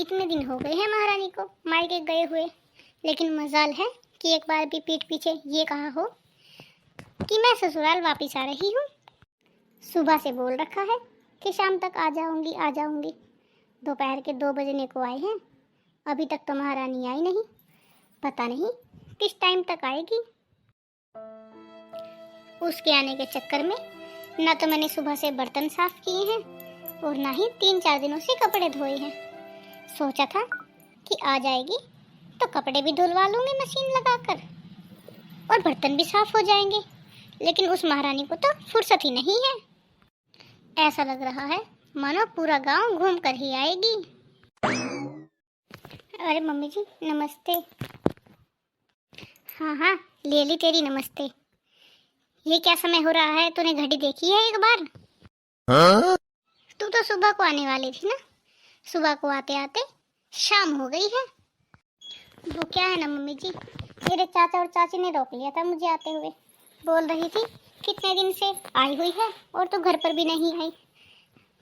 इतने दिन हो गए हैं महारानी को मायके गए हुए, लेकिन मजाल है कि एक बार भी पीठ पीछे ये कहा हो कि मैं ससुराल वापस आ रही हूँ। सुबह से बोल रखा है कि शाम तक आ जाऊंगी आ जाऊंगी। दोपहर के 2 बजने को आए हैं, अभी तक तो महारानी आई नहीं। पता नहीं किस टाइम तक आएगी। उसके आने के चक्कर में ना तो मैंने सुबह से बर्तन साफ किए हैं और ना ही 3-4 दिनों से कपड़े धोए हैं। सोचा था कि आ जाएगी तो कपड़े भी धुलवा लूंगी मशीन लगाकर और बर्तन भी साफ हो जाएंगे, लेकिन उस महारानी को तो फुर्सत ही नहीं है। ऐसा लग रहा है मानो पूरा गांव घूम कर ही आएगी। अरे मम्मी जी नमस्ते। हाँ हाँ ले ली तेरी नमस्ते। ये क्या समय हो रहा है, तूने घड़ी देखी है एक बार? हाँ? तू तो सुबह को आने वाली थी ना, सुबह को आते आते शाम हो गई है। वो क्या है ना मम्मी जी, मेरे चाचा और चाची ने रोक लिया था मुझे आते हुए। बोल रही थी कितने दिन से आई हुई है और तो घर पर भी नहीं आई।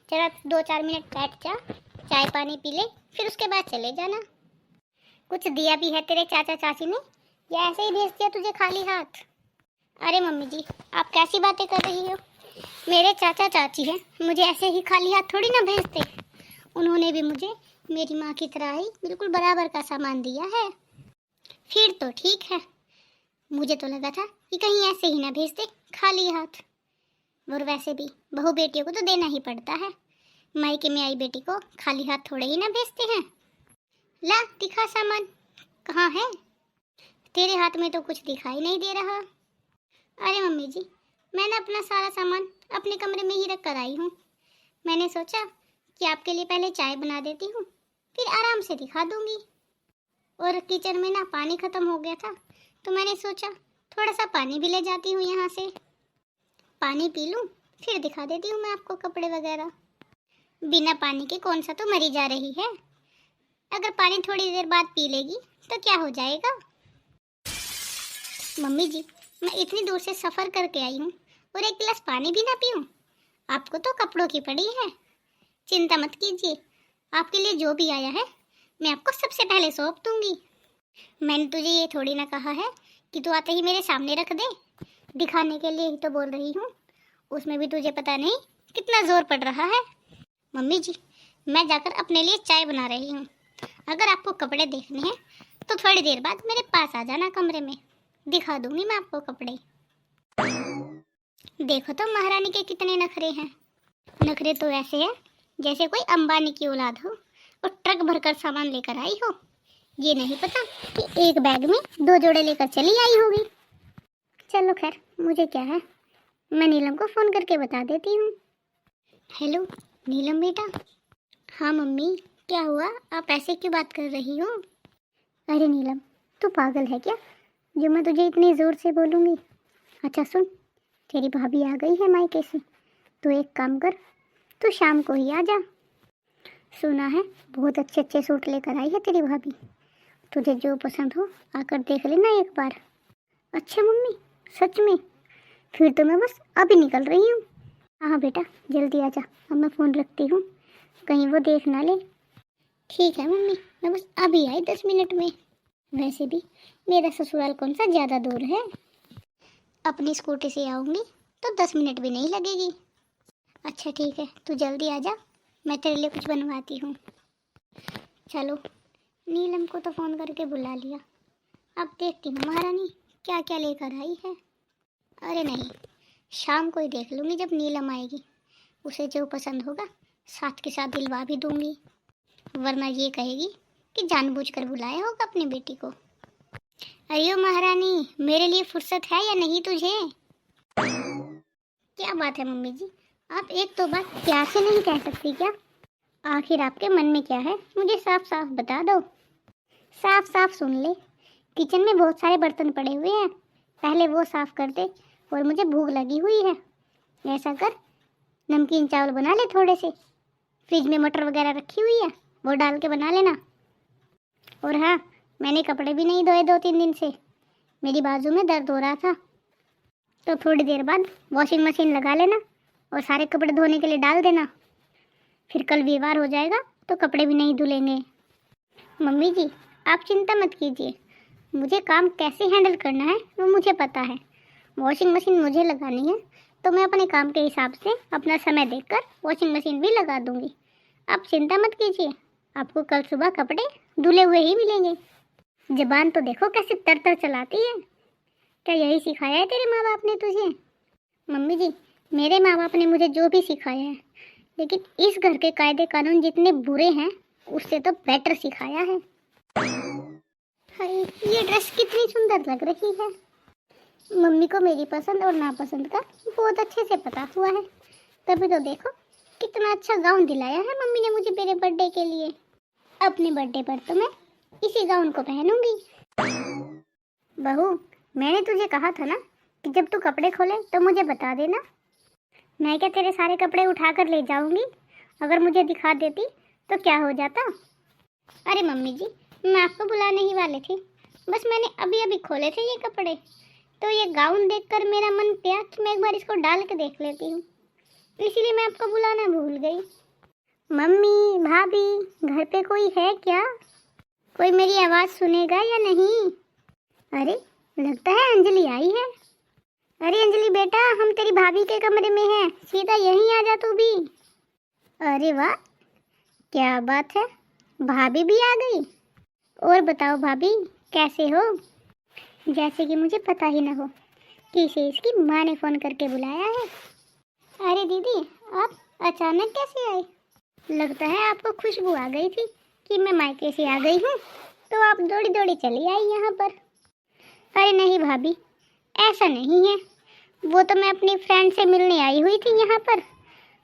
जरा 2-4 मिनट बैठ जा, चाय पानी पी ले, फिर उसके बाद चले जाना। कुछ दिया भी है तेरे चाचा चाची ने या ऐसे ही भेज दिया तुझे खाली हाथ? अरे मम्मी जी आप कैसी बातें कर रही हो? मेरे चाचा चाची हैं, मुझे ऐसे ही खाली हाथ थोड़ी ना भेजते। उन्होंने भी मुझे मेरी माँ की तरह ही बिल्कुल बराबर का सामान दिया है। फिर तो ठीक है, मुझे तो लगा था कि कहीं ऐसे ही ना भेजते खाली हाथ। और वैसे भी बहू बेटियों को तो देना ही पड़ता है, मायके में आई बेटी को खाली हाथ थोड़े ही ना भेजते हैं। ला दिखा सामान, कहाँ है? तेरे हाथ में तो कुछ दिखाई नहीं दे रहा। अरे मम्मी जी मैंने अपना सारा सामान अपने कमरे में ही रख कर आई हूँ। मैंने सोचा कि आपके लिए पहले चाय बना देती हूँ, फिर आराम से दिखा दूंगी। और किचन में ना पानी खत्म हो गया था तो मैंने सोचा थोड़ा सा पानी भी ले जाती हूँ यहाँ से, पानी पी लूँ फिर दिखा देती हूँ मैं आपको कपड़े वगैरह। बिना पानी के कौन सा तो मरी जा रही है, अगर पानी थोड़ी देर बाद पी लेगी तो क्या हो जाएगा? मम्मी जी मैं इतनी दूर से सफ़र करके आई हूँ और एक गिलास पानी भी ना पीऊँ? आपको तो कपड़ों की पड़ी है। चिंता मत कीजिए, आपके लिए जो भी आया है मैं आपको सबसे पहले सौंप दूंगी। मैंने तुझे ये थोड़ी ना कहा है कि तू आते ही मेरे सामने रख दे, दिखाने के लिए ही तो बोल रही हूँ। उसमें भी तुझे पता नहीं कितना जोर पड़ रहा है। मम्मी जी मैं जाकर अपने लिए चाय बना रही हूँ, अगर आपको कपड़े देखने हैं तो थोड़ी देर बाद मेरे पास आ जाना कमरे में, दिखा दूंगी मैं आपको कपड़े। देखो तो महारानी के कितने नखरे हैं। नखरे तो ऐसे हैं जैसे कोई अंबानी की औलाद हो और ट्रक भरकर सामान लेकर आई हो। ये नहीं पता कि एक बैग में 2 जोड़े लेकर चली आई होगी। चलो खैर मुझे क्या है, मैं नीलम को फ़ोन करके बता देती हूँ। हेलो नीलम बेटा। हाँ मम्मी क्या हुआ, आप ऐसे क्यों बात कर रही हो? अरे नीलम तू पागल है क्या जो मैं तुझे इतनी ज़ोर से बोलूँगी? अच्छा सुन, तेरी भाभी आ गई है मायके से, तो एक काम कर, तू शाम को ही आ जा। सुना है बहुत अच्छे अच्छे सूट लेकर आई है तेरी भाभी, तुझे जो पसंद हो आकर देख लेना एक बार। अच्छा मम्मी सच में? फिर तो मैं बस अभी निकल रही हूँ। हाँ बेटा जल्दी आ जा, अब मैं फ़ोन रखती हूँ, कहीं वो देख ना ले। ठीक है मम्मी मैं बस अभी आई 10 मिनट में। वैसे भी मेरा ससुराल कौन सा ज़्यादा दूर है, अपनी स्कूटी से आऊँगी तो 10 मिनट भी नहीं लगेगी। अच्छा ठीक है तू जल्दी आ जा, मैं तेरे लिए कुछ बनवाती हूँ। चलो नीलम को तो फ़ोन करके बुला लिया, अब देखती हूँ महारानी क्या क्या लेकर आई है। अरे नहीं, शाम को ही देख लूँगी जब नीलम आएगी, उसे जो पसंद होगा साथ के साथ दिलवा भी दूँगी, वरना ये कहेगी कि जानबूझकर बुलाया होगा अपनी बेटी को। अयो महारानी मेरे लिए फुर्सत है या नहीं तुझे? क्या बात है मम्मी जी, आप एक तो बात प्यार से नहीं कह सकती क्या? आखिर आपके मन में क्या है मुझे साफ साफ बता दो। साफ साफ सुन ले, किचन में बहुत सारे बर्तन पड़े हुए हैं, पहले वो साफ कर दे, और मुझे भूख लगी हुई है। ऐसा कर नमकीन चावल बना ले थोड़े से, फ्रिज में मटर वगैरह रखी हुई है वो डाल के बना लेना। और हाँ मैंने कपड़े भी नहीं धोए 2-3 दिन से, मेरी बाजू में दर्द हो रहा था, तो थोड़ी देर बाद वॉशिंग मशीन लगा लेना और सारे कपड़े धोने के लिए डाल देना, फिर कल वीरवार हो जाएगा तो कपड़े भी नहीं धुलेंगे। मम्मी जी, आप चिंता मत कीजिए, मुझे काम कैसे हैंडल करना है वो मुझे पता है। वॉशिंग मशीन मुझे लगानी है तो मैं अपने काम के हिसाब से अपना समय देखकर वॉशिंग मशीन भी लगा दूंगी। आप चिंता मत कीजिए, आपको कल सुबह कपड़े धुले हुए ही मिलेंगे। जबान तो देखो कैसे तर तर चलाती है। क्या यही सिखाया है तेरे माँ बाप ने तुझे? मम्मी जी, मेरे माँ बाप ने मुझे जो भी सिखाया है, लेकिन इस घर के कायदे कानून जितने बुरे हैं उससे तो बेटर सिखाया है। हाय, ये ड्रेस कितनी सुंदर लग रही है। मम्मी को मेरी पसंद और नापसंद का बहुत अच्छे से पता हुआ है, तभी तो देखो कितना अच्छा गाउन दिलाया है मम्मी ने मुझे मेरे बर्थडे के लिए। अपने बर्थडे पर तो मैं इसी गाउन को पहनूंगी। बहू, मैंने तुझे कहा था ना कि जब तू कपड़े खोले तो मुझे बता देना। मैं क्या तेरे सारे कपड़े उठा कर ले जाऊंगी? अगर मुझे दिखा देती तो क्या हो जाता? अरे मम्मी जी, मैं आपको बुलाने ही वाली थी, बस मैंने अभी अभी खोले थे ये कपड़े, तो ये गाउन देखकर मेरा मन किया कि मैं एक बार इसको डाल के देख लेती हूँ, इसीलिए मैं आपको बुलाना भूल गई। मम्मी, भाभी, घर पे कोई है क्या? कोई मेरी आवाज़ सुनेगा या नहीं? अरे, लगता है अंजलि आई है। अरे अंजलि बेटा, हम तेरी भाभी के कमरे में हैं, सीधा यहीं आ जा तू भी। अरे वाह, क्या बात है, भाभी भी आ गई। और बताओ भाभी, कैसे हो? जैसे कि मुझे पता ही ना हो कि इसे इसकी माँ ने फ़ोन करके बुलाया है। अरे दीदी, आप अचानक कैसे आए? लगता है आपको खुशबू आ गई थी कि मैं मायके से आ गई हूँ, तो आप दौड़ी दौड़ी चली आई यहाँ पर। अरे नहीं भाभी, ऐसा नहीं है, वो तो मैं अपनी फ्रेंड से मिलने आई हुई थी यहाँ पर।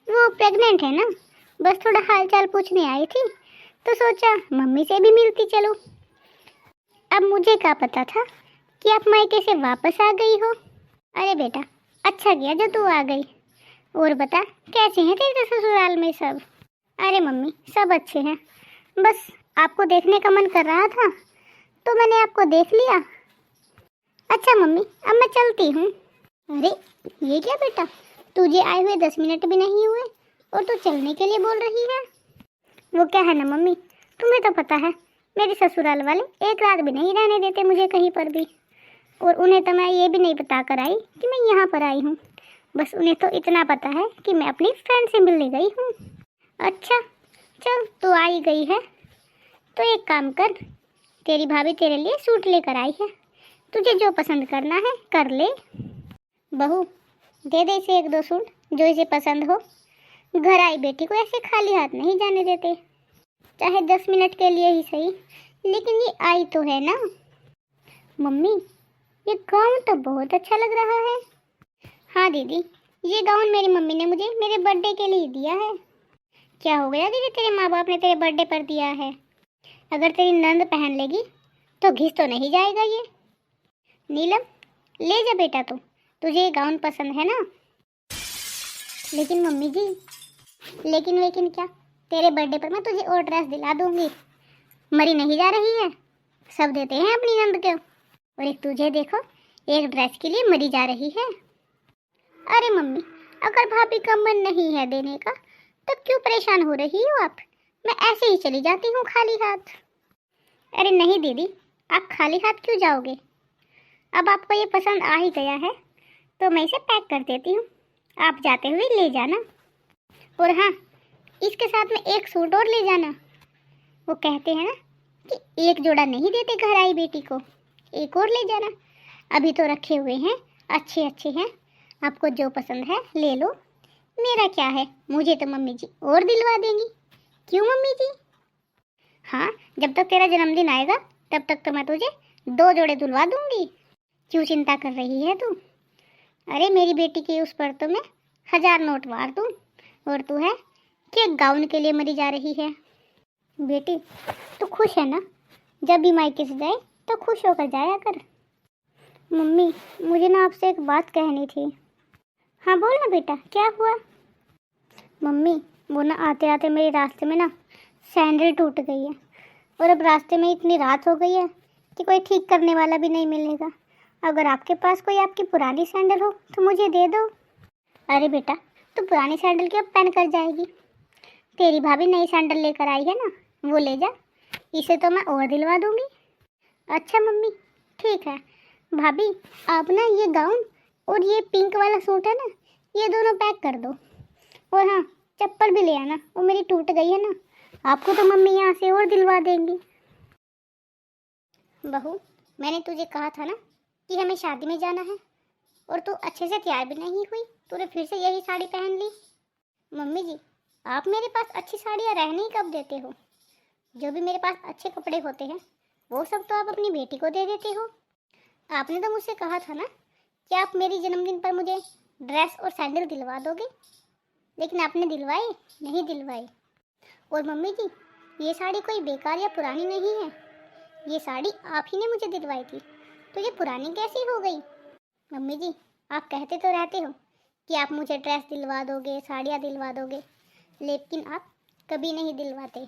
वो प्रेग्नेंट है ना, बस थोड़ा हाल चाल पूछने आई थी, तो सोचा मम्मी से भी मिलती चलो। अब मुझे क्या पता था कि आप मायके से वापस आ गई हो। अरे बेटा, अच्छा किया जो तू आ गई। और बता, कैसे हैं तेरे ससुराल में सब? अरे मम्मी, सब अच्छे हैं, बस आपको देखने का मन कर रहा था तो मैंने आपको देख लिया। अच्छा मम्मी, अब मैं चलती हूँ। अरे ये क्या बेटा, तुझे आए हुए 10 मिनट भी नहीं हुए और तू चलने के लिए बोल रही है? वो क्या है ना मम्मी, तुम्हें तो पता है मेरे ससुराल वाले एक रात भी नहीं रहने देते मुझे कहीं पर भी, और उन्हें तो मैं ये भी नहीं बता कर आई कि मैं यहाँ पर आई हूँ। बस उन्हें तो इतना पता है कि मैं अपनी फ्रेंड से मिलने गई हूँ। अच्छा चल, तू आई गई है तो एक काम कर, तेरी भाभी तेरे लिए सूट लेकर आई है, तुझे जो पसंद करना है कर ले। बहू, दे दे इसे 1-2 सूट जो इसे पसंद हो। घर आई बेटी को ऐसे खाली हाथ नहीं जाने देते, चाहे 10 मिनट के लिए ही सही, लेकिन ये आई तो है ना। मम्मी, ये गाउन तो बहुत अच्छा लग रहा है। हाँ दीदी, ये गाउन मेरी मम्मी ने मुझे मेरे बर्थडे के लिए दिया है। क्या हो गया दीदी, तेरे माँ बाप ने तेरे बर्थडे पर दिया है, अगर तेरी नंद पहन लेगी तो घिस तो नहीं जाएगा ये। नीलम, ले जा बेटा, तुझे ये गाउन पसंद है ना? लेकिन मम्मी जी, लेकिन क्या, तेरे बर्थडे पर मैं तुझे और ड्रेस दिला दूंगी। मरी नहीं जा रही है, सब देते हैं अपनी नंद को, और एक तुझे देखो, एक ड्रेस के लिए मरी जा रही है। अरे मम्मी, अगर भाभी का मन नहीं है देने का तो क्यों परेशान हो रही हो आप? मैं ऐसे ही चली जाती हूँ खाली हाथ। अरे नहीं दीदी, आप खाली हाथ क्यों जाओगे? अब आपको ये पसंद आ ही गया है तो मैं इसे पैक कर देती हूँ, आप जाते हुए ले जाना। और हाँ, इसके साथ में एक सूट और ले जाना। वो कहते हैं ना कि एक जोड़ा नहीं देते घर आई बेटी को, एक और ले जाना। अभी तो रखे हुए हैं, अच्छे अच्छे हैं, आपको जो पसंद है ले लो। मेरा क्या है, मुझे तो मम्मी जी और दिलवा देंगी। क्यों मम्मी जी? हाँ, जब तक तेरा जन्मदिन आएगा तब तक तो मैं तुझे 2 जोड़े दिलवा दूंगी। क्यों चिंता कर रही है तू? अरे मेरी बेटी की उस पर तो मैं 1000 नोट मार दूँ, और तू है कि एक गाउन के लिए मरी जा रही है। बेटी, तू खुश है ना? जब भी मायके से जाए तो खुश होकर जाया कर। मम्मी, मुझे ना आपसे एक बात कहनी थी। हाँ बोल ना बेटा, क्या हुआ? मम्मी, वो ना आते आते मेरे रास्ते में ना सैंडल टूट गई है, और अब रास्ते में इतनी रात हो गई है कि कोई ठीक करने वाला भी नहीं मिलेगा। अगर आपके पास कोई आपकी पुरानी सैंडल हो तो मुझे दे दो। अरे बेटा, तू पुरानी सैंडल क्यों पहन कर जाएगी? तेरी भाभी नई सैंडल लेकर आई है ना, वो ले जा, इसे तो मैं और दिलवा दूंगी। अच्छा मम्मी, ठीक है। भाभी, आप ना ये गाउन और ये पिंक वाला सूट है ना, ये दोनों पैक कर दो। और हाँ, चप्पल भी ले आना, वो मेरी टूट गई है ना। आपको तो मम्मी यहाँ से और दिलवा देंगी। बहू, मैंने तुझे कहा था ना कि हमें शादी में जाना है, और तू अच्छे से तैयार भी नहीं हुई, तूने फिर से यही साड़ी पहन ली। मम्मी जी, आप मेरे पास अच्छी साड़ियाँ रहने ही कब देते हो? जो भी मेरे पास अच्छे कपड़े होते हैं वो सब तो आप अपनी बेटी को दे देते हो। आपने तो मुझसे कहा था ना कि आप मेरी जन्मदिन पर मुझे ड्रेस और सैंडल दिलवा दोगे, लेकिन आपने दिलवाए नहीं दिलवाए। और मम्मी जी, ये साड़ी कोई बेकार या पुरानी नहीं है, ये साड़ी आप ही ने मुझे दिलवाई थी, तो ये पुरानी कैसी हो गई? मम्मी जी, आप कहते तो रहते हो कि आप मुझे ड्रेस दिलवा दोगे, साड़ियाँ दिलवा दोगे, लेकिन आप कभी नहीं दिलवाते।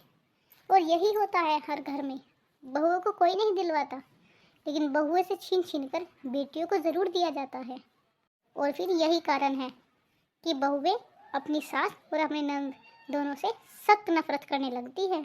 और यही होता है हर घर में, बहुओं को कोई नहीं दिलवाता, लेकिन बहुओं से छीन छीन कर बेटियों को ज़रूर दिया जाता है। और फिर यही कारण है कि बहुएं अपनी सास और अपने नंद दोनों से सख्त नफरत करने लगती है।